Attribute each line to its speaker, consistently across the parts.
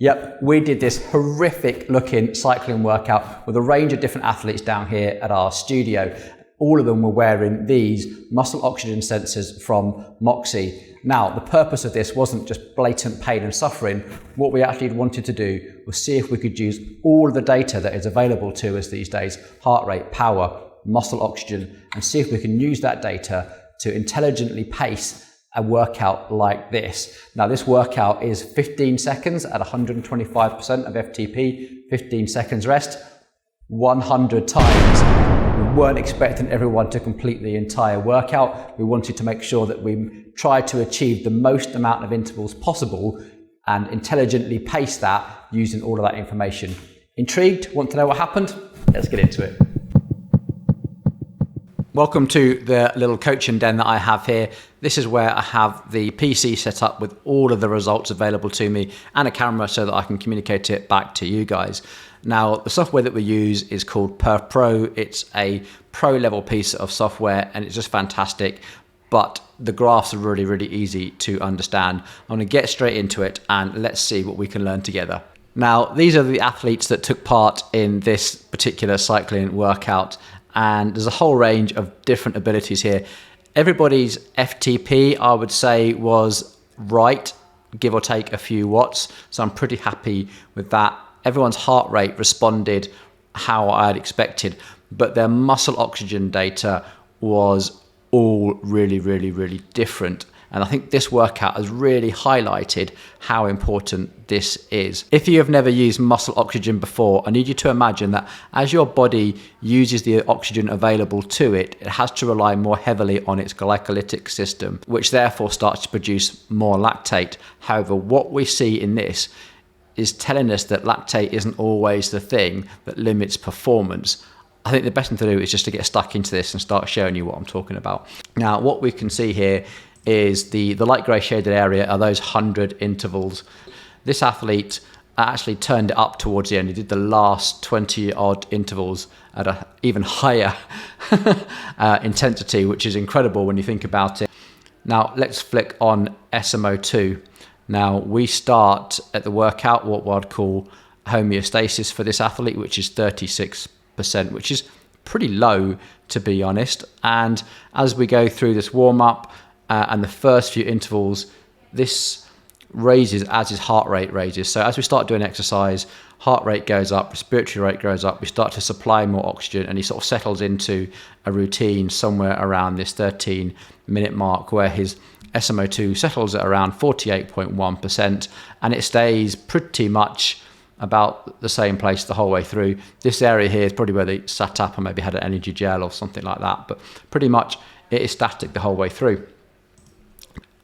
Speaker 1: Yep, we did this horrific looking cycling workout with a range of different athletes down here at our studio. All of them were wearing these muscle oxygen sensors from Moxy. Now, the purpose of this wasn't just blatant pain and suffering. What we actually wanted to do was see if we could use all of the data that is available to us these days, heart rate, power, muscle oxygen, and see if we can use that data to intelligently pace a workout like this. Now, this workout is 15 seconds at 125% of FTP, 15 seconds rest, 100 times. We weren't expecting everyone to complete the entire workout. We wanted to make sure that we tried to achieve the most amount of intervals possible and intelligently pace that using all of that information. Intrigued? Want to know what happened? Let's get into it. Welcome to the little coaching den that I have here. This is where I have the PC set up with all of the results available to me and a camera so that I can communicate it back to you guys. Now, the software that we use is called PerfPro. It's a pro level piece of software and it's just fantastic, but the graphs are really, really easy to understand. I'm gonna get straight into it and let's see what we can learn together. Now, these are the athletes that took part in this particular cycling workout, and there's a whole range of different abilities here. Everybody's FTP, I would say, was right, give or take a few watts. So I'm pretty happy with that. Everyone's heart rate responded how I had expected, but their muscle oxygen data was all really, really, really different. And I think this workout has really highlighted how important this is. If you have never used muscle oxygen before, I need you to imagine that as your body uses the oxygen available to it, it has to rely more heavily on its glycolytic system, which therefore starts to produce more lactate. However, what we see in this is telling us that lactate isn't always the thing that limits performance. I think the best thing to do is just to get stuck into this and start showing you what I'm talking about. Now, what we can see here is the light grey shaded area are those 100 intervals. This athlete actually turned it up towards the end. He did the last 20 odd intervals at an even higher intensity, which is incredible when you think about it. Now let's flick on SMO2. Now we start at the workout, what I'd call homeostasis for this athlete, which is 36%, which is pretty low to be honest. And as we go through this warm up, and the first few intervals, this raises as his heart rate raises. So as we start doing exercise, heart rate goes up, respiratory rate goes up, we start to supply more oxygen, and he sort of settles into a routine somewhere around this 13-minute mark where his SMO2 settles at around 48.1%, and it stays pretty much about the same place the whole way through. This area here is probably where they sat up and maybe had an energy gel or something like that, but pretty much it is static the whole way through.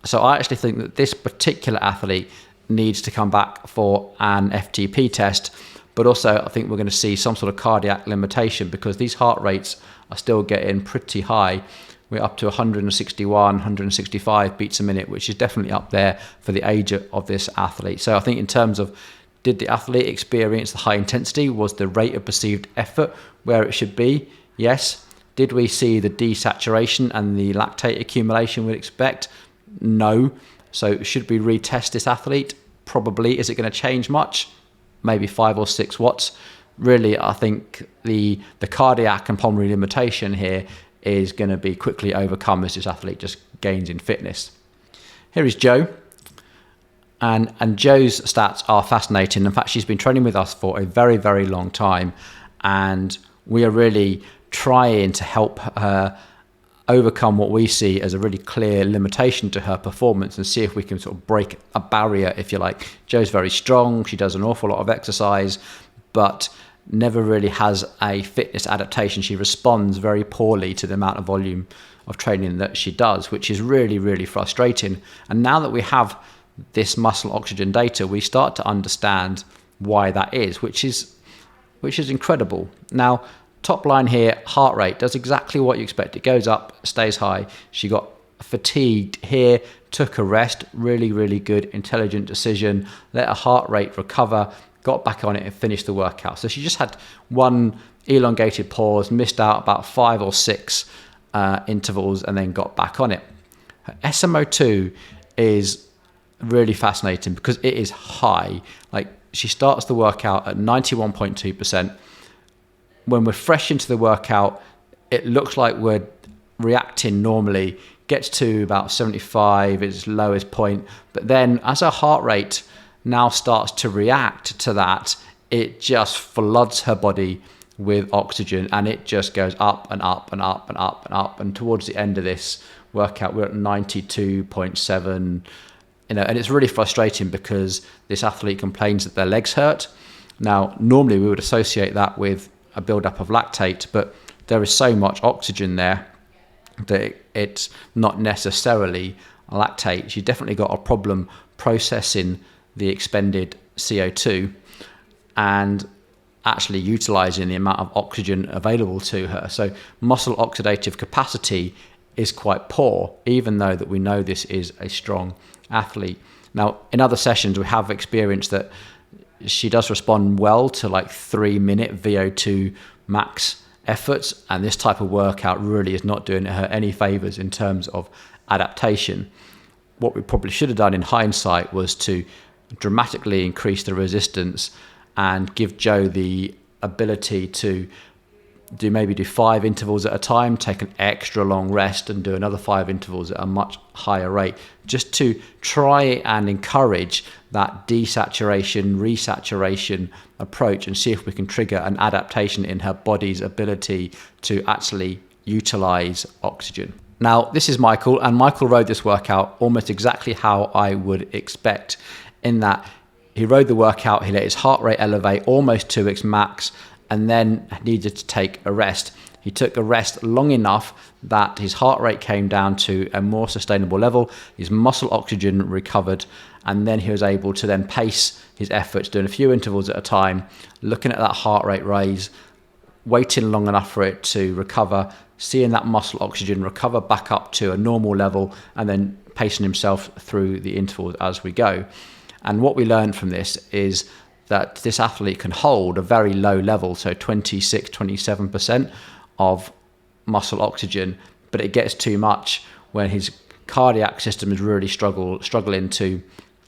Speaker 1: So I actually think that this particular athlete needs to come back for an FTP test, but also I think we're going to see some sort of cardiac limitation because these heart rates are still getting pretty high. We're up to 161, 165 beats a minute, which is definitely up there for the age of this athlete. So I think in terms of did the athlete experience the high intensity? Was the rate of perceived effort where it should be? Yes. Did we see the desaturation and the lactate accumulation we'd expect? No. So should we retest this athlete? Probably. Is it going to change much? Maybe 5 or 6 watts. Really, I think the cardiac and pulmonary limitation here is going to be quickly overcome as this athlete just gains in fitness. Here is Joe. And Joe's stats are fascinating. In fact, she's been training with us for a very, very long time. And we are really trying to help her overcome what we see as a really clear limitation to her performance and see if we can sort of break a barrier, if you like. Joe's very strong. She does an awful lot of exercise, but never really has a fitness adaptation. She responds very poorly to the amount of volume of training that she does, which is really, really frustrating. And now that we have this muscle oxygen data, we start to understand why that is, which is incredible. Now, top line here, heart rate does exactly what you expect. It goes up, stays high. She got fatigued here, took a rest, really, really good, intelligent decision, let her heart rate recover, got back on it and finished the workout. So she just had one elongated pause, missed out about 5 or 6 intervals and then got back on it. Her SMO2 is really fascinating because it is high, like she starts the workout at 91.2%. When we're fresh into the workout, it looks like we're reacting normally, gets to about 75, its lowest point. But then as her heart rate now starts to react to that, it just floods her body with oxygen, and it just goes up and up and up and up and up. And towards the end of this workout, we're at 92.7, and it's really frustrating because this athlete complains that their legs hurt. Now, normally we would associate that with a buildup of lactate, but there is so much oxygen there that it's not necessarily lactate. She's definitely got a problem processing the expended CO2 and actually utilizing the amount of oxygen available to her. So muscle oxidative capacity is quite poor, even though that we know this is a strong athlete. Now, in other sessions, we have experienced that she does respond well to like 3-minute VO2 max efforts, and this type of workout really is not doing her any favors in terms of adaptation. What we probably should have done in hindsight was to dramatically increase the resistance and give Jo the ability to do 5 intervals at a time, take an extra long rest and do another 5 intervals at a much higher rate, just to try and encourage that desaturation, resaturation approach and see if we can trigger an adaptation in her body's ability to actually utilize oxygen. Now, this is Michael, and Michael rode this workout almost exactly how I would expect, in that he rode the workout, he let his heart rate elevate almost to its max, and then needed to take a rest. He took a rest long enough that his heart rate came down to a more sustainable level, his muscle oxygen recovered, and then he was able to then pace his efforts, doing a few intervals at a time, looking at that heart rate raise, waiting long enough for it to recover, seeing that muscle oxygen recover back up to a normal level, and then pacing himself through the intervals as we go. And what we learned from this is that this athlete can hold a very low level, so 26, 27% of muscle oxygen, but it gets too much when his cardiac system is really struggling to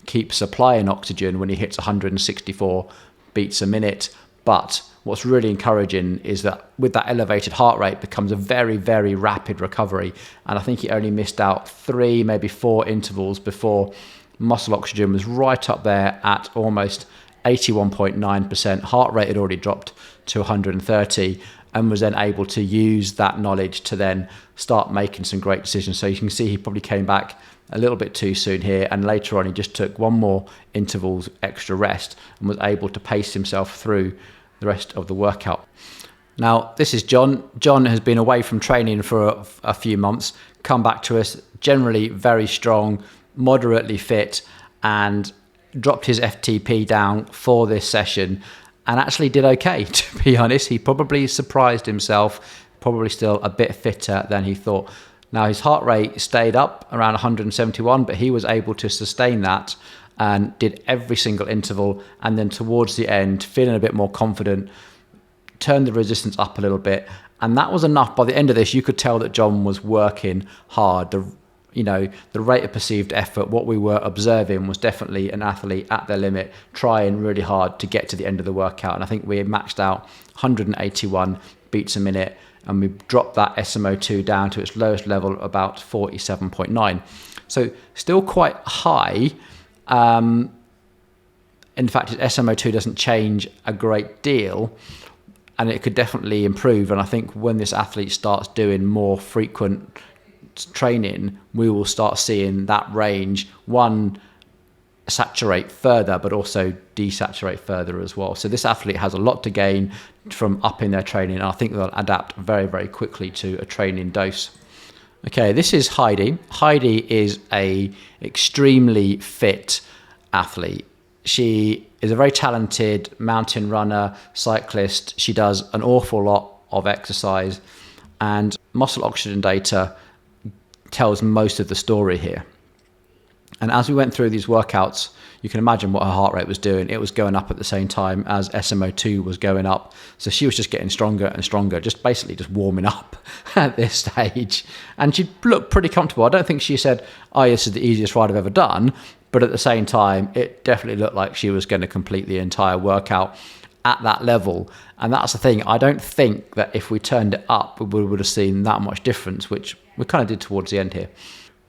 Speaker 1: keep supplying oxygen when he hits 164 beats a minute. But what's really encouraging is that with that elevated heart rate becomes a very, very rapid recovery. And I think he only missed out 3, maybe 4 intervals before muscle oxygen was right up there at almost 81.9%. Heart rate had already dropped to 130, and was then able to use that knowledge to then start making some great decisions. So you can see he probably came back a little bit too soon here, and later on he just took 1 more intervals extra rest and was able to pace himself through the rest of the workout. Now, this is John. John has been away from training for a few months, come back to us, generally very strong, moderately fit, and dropped his FTP down for this session and actually did okay, to be honest. He probably surprised himself, probably still a bit fitter than he thought. Now, his heart rate stayed up around 171, but he was able to sustain that and did every single interval. And then towards the end, feeling a bit more confident, turned the resistance up a little bit. And that was enough. By the end of this, you could tell that John was working hard. The rate of perceived effort, what we were observing was definitely an athlete at their limit, trying really hard to get to the end of the workout. And I think we had maxed out 181 beats a minute, and we dropped that SMO2 down to its lowest level, about 47.9. So still quite high. In fact, his SMO2 doesn't change a great deal, and it could definitely improve. And I think when this athlete starts doing more frequent training, we will start seeing that range, saturate further, but also desaturate further as well. So this athlete has a lot to gain from upping their training, and I think they'll adapt very, very quickly to a training dose. Okay, this is Heidi. Heidi is a extremely fit athlete. She is a very talented mountain runner, cyclist. She does an awful lot of exercise, and muscle oxygen data tells most of the story here. And as we went through these workouts, you can imagine what her heart rate was doing. It was going up at the same time as SMO2 was going up. So she was just getting stronger and stronger, just basically just warming up at this stage. And she looked pretty comfortable. I don't think she said, "Oh, this is the easiest ride I've ever done," But at the same time, it definitely looked like she was going to complete the entire workout at that level. And that's the thing. I don't think that if we turned it up, we would have seen that much difference, which we kind of did towards the end here.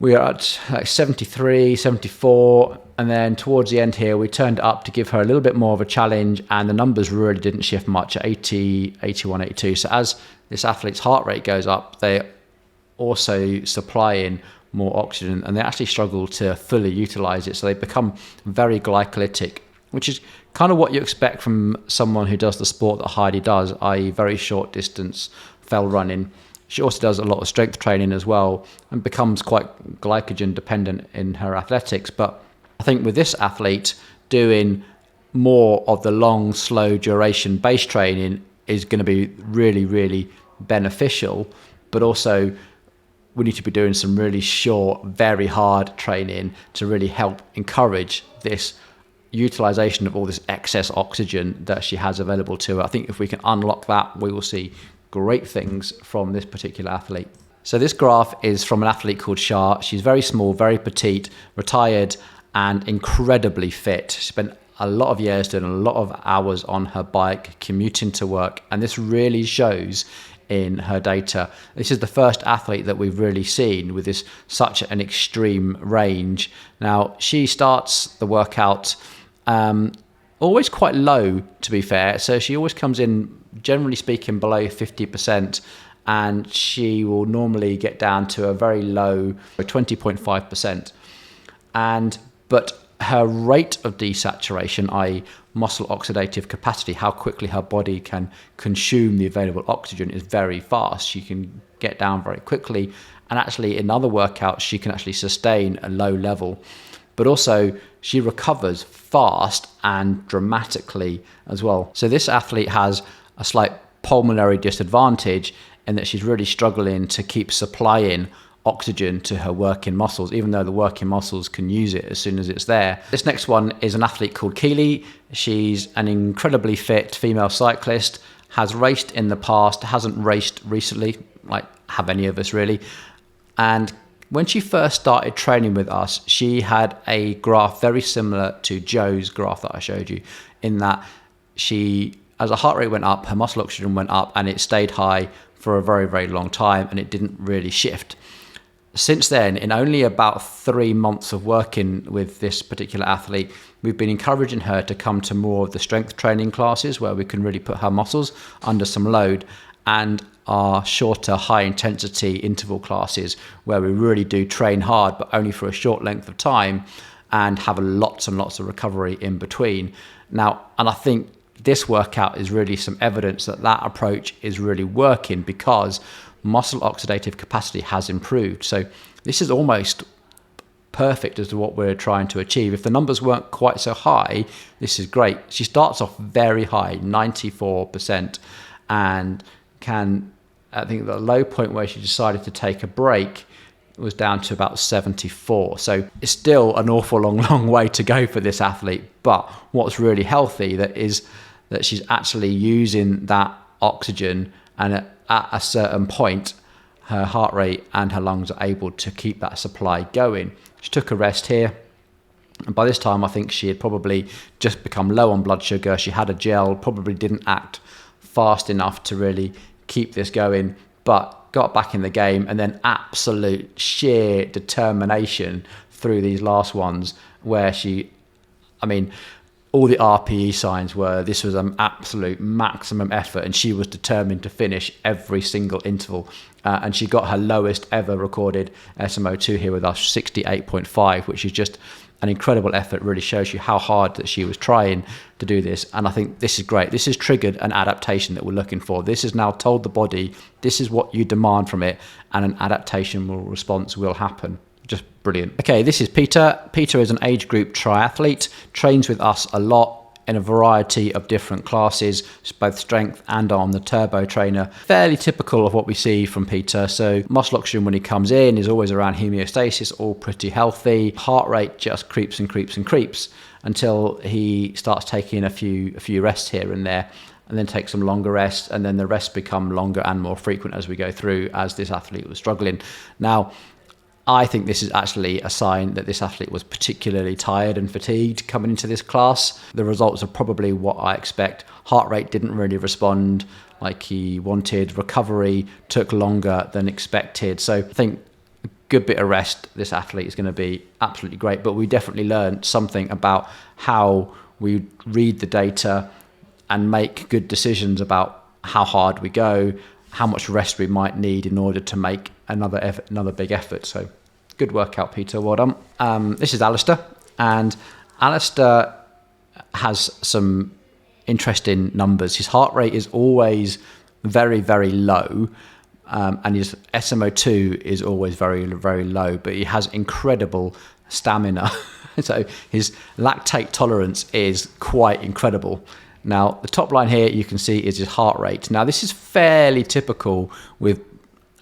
Speaker 1: We are at like 73, 74, and then towards the end here, we turned it up to give her a little bit more of a challenge, and the numbers really didn't shift much at 80, 81, 82. So as this athlete's heart rate goes up, they also supply in more oxygen, and they actually struggle to fully utilize it. So they become very glycolytic, which is kind of what you expect from someone who does the sport that Heidi does, i.e. very short distance fell running. She also does a lot of strength training as well and becomes quite glycogen dependent in her athletics. But I think with this athlete, doing more of the long, slow duration base training is going to be really, really beneficial. But also we need to be doing some really short, very hard training to really help encourage this utilization of all this excess oxygen that she has available to her. I think if we can unlock that, we will see great things from this particular athlete. So this graph is from an athlete called Shar. She's very small, very petite, retired, and incredibly fit. She spent a lot of years doing a lot of hours on her bike, commuting to work, and this really shows in her data. This is the first athlete that we've really seen with this such an extreme range. Now, she starts the workout always quite low, to be fair. So she always comes in, generally speaking, below 50%, and she will normally get down to a very low 20.5%. But her rate of desaturation, i.e. muscle oxidative capacity, how quickly her body can consume the available oxygen, is very fast. She can get down very quickly, and actually in other workouts she can actually sustain a low level. But also she recovers fast and dramatically as well. So this athlete has a slight pulmonary disadvantage in that she's really struggling to keep supplying oxygen to her working muscles, even though the working muscles can use it as soon as it's there. This next one is an athlete called Keely. She's an incredibly fit female cyclist, has raced in the past, hasn't raced recently, like have any of us really. And when she first started training with us, she had a graph very similar to Joe's graph that I showed you, in that she, as her heart rate went up, her muscle oxygen went up, and it stayed high for a very, very long time, and it didn't really shift. Since then, in only about 3 months of working with this particular athlete, we've been encouraging her to come to more of the strength training classes where we can really put her muscles under some load, and our shorter high intensity interval classes where we really do train hard but only for a short length of time and have lots and lots of recovery in between. Now, and I think this workout is really some evidence that that approach is really working, because muscle oxidative capacity has improved. So this is almost perfect as to what we're trying to achieve. If the numbers weren't quite so high, this is great. She starts off very high, 94%, and I think the low point where she decided to take a break was down to about 74. So it's still an awful long way to go for this athlete. But what's really healthy is that she's actually using that oxygen, and at a certain point, her heart rate and her lungs are able to keep that supply going. She took a rest here, and by this time I think she had probably just become low on blood sugar. She had a gel, probably didn't act fast enough to really keep this going, but got back in the game, and then absolute sheer determination through these last ones where all the RPE signs were this was an absolute maximum effort, and she was determined to finish every single interval. And she got her lowest ever recorded SMO2 here with us, 68.5, which is just an incredible effort. Really shows you how hard that she was trying to do this. And I think this is great. This has triggered an adaptation that we're looking for. This has now told the body, this is what you demand from it, and an adaptation response will happen. Just brilliant. Okay, this is Peter. Peter is an age group triathlete, trains with us a lot in a variety of different classes, both strength and on the turbo trainer. Fairly typical of what we see from Peter. So muscle oxygen when he comes in is always around homeostasis, all pretty healthy. Heart rate just creeps and creeps and creeps until he starts taking a few rests here and there, and then take some longer rests, and then the rests become longer and more frequent as we go through, as this athlete was struggling. Now, I think this is actually a sign that this athlete was particularly tired and fatigued coming into this class. The results are probably what I expect. Heart rate didn't really respond like he wanted. Recovery took longer than expected. So I think a good bit of rest, this athlete is going to be absolutely great. But we definitely learned something about how we read the data and make good decisions about how hard we go, how much rest we might need in order to make another big effort. So good workout, Peter. Well done. This is Alastair, and Alastair has some interesting numbers. His heart rate is always very, very low, and his SMO2 is always very, very low, but he has incredible stamina. So his lactate tolerance is quite incredible. Now, the top line here you can see is his heart rate. Now, this is fairly typical with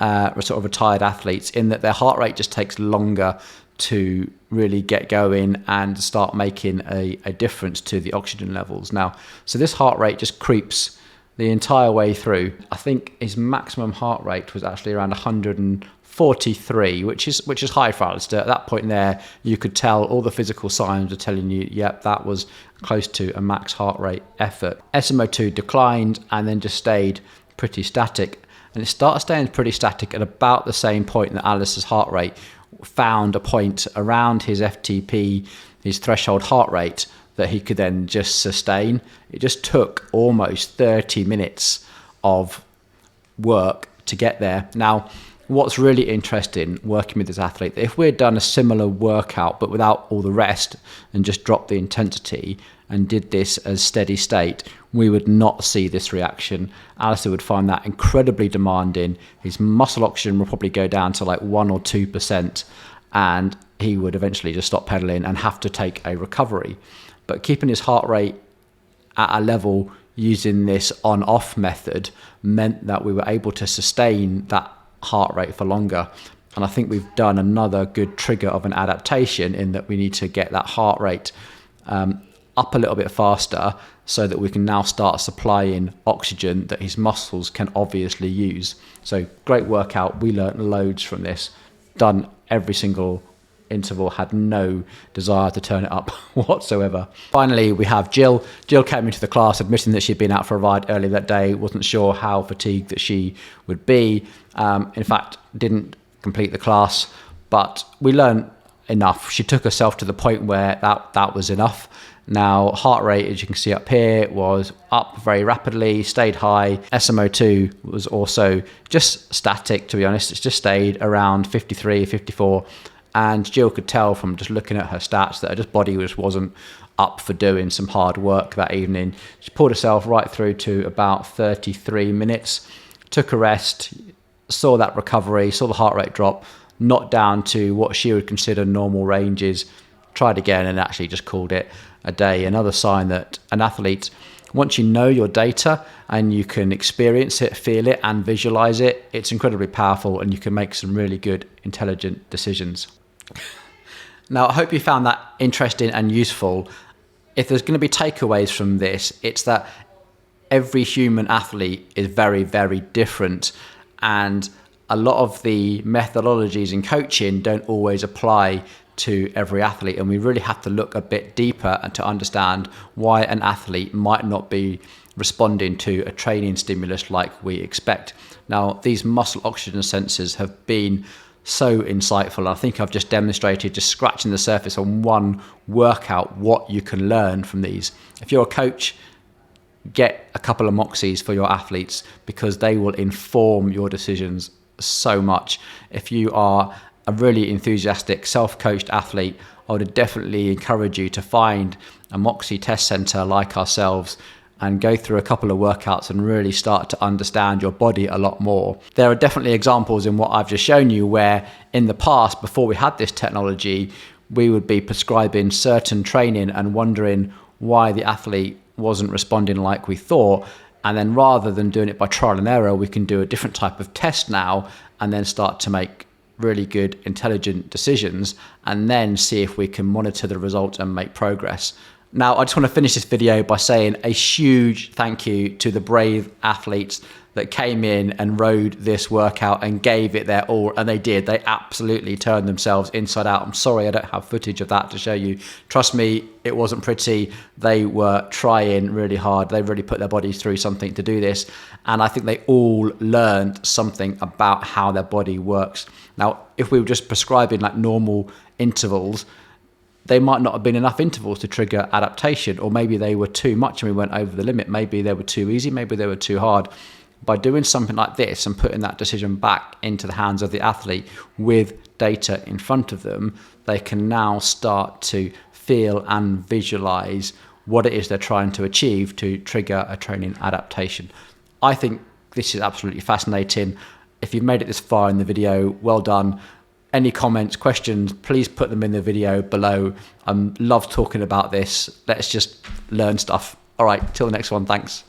Speaker 1: sort of retired athletes in that their heart rate just takes longer to really get going and start making a difference to the oxygen levels. Now, so this heart rate just creeps the entire way through. I think his maximum heart rate was actually around 143, which is high for Alastair. At that point there, you could tell all the physical signs are telling you, yep, that was close to a max heart rate effort. SMO2 declined and then just stayed pretty static. And it started staying pretty static at about the same point that Alastair's heart rate found a point around his FTP, his threshold heart rate, that he could then just sustain. It just took almost 30 minutes of work to get there. Now, what's really interesting working with this athlete, if we had done a similar workout but without all the rest and just dropped the intensity and did this as steady state, we would not see this reaction. Alastair would find that incredibly demanding. His muscle oxygen will probably go down to like 1 or 2%, and he would eventually just stop pedaling and have to take a recovery. But keeping his heart rate at a level using this on-off method meant that we were able to sustain that heart rate for longer. And I think we've done another good trigger of an adaptation in that we need to get that heart rate up a little bit faster so that we can now start supplying oxygen that his muscles can obviously use. So great workout. We learnt loads from this. Done every single interval, had no desire to turn it up whatsoever. Finally, we have Jill. Jill came into the class admitting that she'd been out for a ride earlier that day, wasn't sure how fatigued that she would be. In fact, didn't complete the class, but we learned enough. She took herself to the point where that was enough. Now, heart rate, as you can see up here, was up very rapidly, stayed high. SMO2 was also just static, to be honest. It's just stayed around 53, 54. And Jill could tell from just looking at her stats that her body just wasn't up for doing some hard work that evening. She pulled herself right through to about 33 minutes, took a rest, saw that recovery, saw the heart rate drop, not down to what she would consider normal ranges, tried again and actually just called it a day. Another sign that an athlete, once you know your data and you can experience it, feel it and visualize it, it's incredibly powerful and you can make some really good, intelligent decisions. Now, I hope you found that interesting and useful. If there's going to be takeaways from this, it's that every human athlete is very, very different, and a lot of the methodologies in coaching don't always apply to every athlete, and we really have to look a bit deeper and to understand why an athlete might not be responding to a training stimulus like we expect. Now, these muscle oxygen sensors have been so insightful. I think I've just demonstrated, just scratching the surface on one workout, what you can learn from these. If you're a coach, get a couple of Moxys for your athletes because they will inform your decisions so much. If you are a really enthusiastic self-coached athlete, I would definitely encourage you to find a Moxy test center like ourselves and go through a couple of workouts and really start to understand your body a lot more. There are definitely examples in what I've just shown you where in the past, before we had this technology, we would be prescribing certain training and wondering why the athlete wasn't responding like we thought. And then rather than doing it by trial and error, we can do a different type of test now and then start to make really good, intelligent decisions and then see if we can monitor the results and make progress. Now, I just want to finish this video by saying a huge thank you to the brave athletes that came in and rode this workout and gave it their all, and they did. They absolutely turned themselves inside out. I'm sorry I don't have footage of that to show you. Trust me, it wasn't pretty. They were trying really hard. They really put their bodies through something to do this, and I think they all learned something about how their body works. Now, if we were just prescribing like normal intervals, they might not have been enough intervals to trigger adaptation, or maybe they were too much and we went over the limit. Maybe they were too easy, maybe they were too hard. By doing something like this and putting that decision back into the hands of the athlete with data in front of them, they can now start to feel and visualize what it is they're trying to achieve to trigger a training adaptation. I think this is absolutely fascinating. If you've made it this far in the video, well done. Any comments, questions, please put them in the video below. I love talking about this. Let's just learn stuff. All right, till the next one. Thanks.